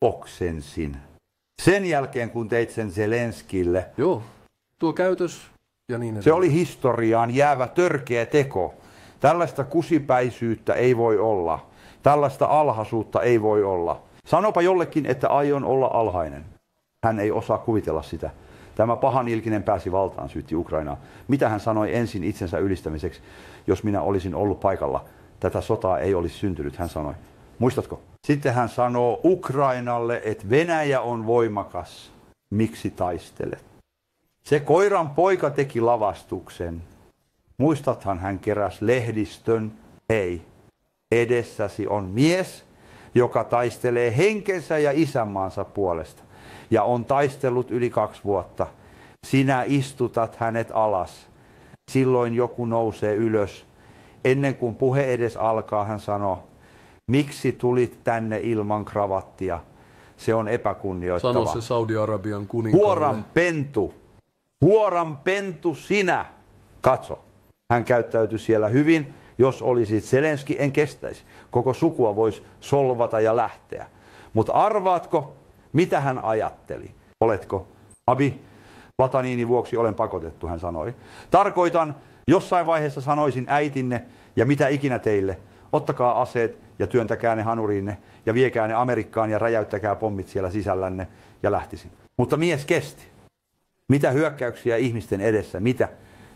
oksensin. Sen jälkeen, kun teit sen Zelenskille. Joo, tuo käytös ja niin edelleen. Se oli historiaan jäävä törkeä teko. Tällaista kusipäisyyttä ei voi olla. Tällaista alhaisuutta ei voi olla. Sanopa jollekin, että aion olla alhainen. Hän ei osaa kuvitella sitä. Tämä pahanilkinen pääsi valtaan, syytti Ukrainaa. Mitä hän sanoi ensin itsensä ylistämiseksi? Jos minä olisin ollut paikalla, tätä sotaa ei olisi syntynyt, hän sanoi. Muistatko? Sitten hän sanoo Ukrainalle, että Venäjä on voimakas. Miksi taistelet? Se koiran poika teki lavastuksen. Muistathan, hän keräsi lehdistön. Hei, edessäsi on mies, joka taistelee henkensä ja isänmaansa puolesta. Ja on taistellut yli 2 vuotta. Sinä istutat hänet alas. Silloin joku nousee ylös. Ennen kuin puhe edes alkaa, hän sanoo, miksi tulit tänne ilman kravattia? Se on epäkunnioittava. Sano se Saudi-Arabian kuninkaalle. Huoran pentu sinä. Katso, hän käyttäytyi siellä hyvin. Jos olisit Zelenski, en kestäisi. Koko sukua voisi solvata ja lähteä. Mutta arvaatko, mitä hän ajatteli? Oletko? Abi, Plataniinin vuoksi olen pakotettu, hän sanoi. Tarkoitan, jossain vaiheessa sanoisin äitinne ja mitä ikinä teille. Ottakaa aseet ja työntäkää ne hanuriinne ja viekää ne Amerikkaan ja räjäyttäkää pommit siellä sisällänne ja lähtisin. Mutta mies kesti. Mitä hyökkäyksiä ihmisten edessä? Mitä?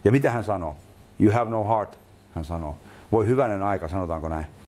Ja mitä hän sanoo? You have no heart, hän sanoo. Voi hyvänen aika, sanotaanko näin.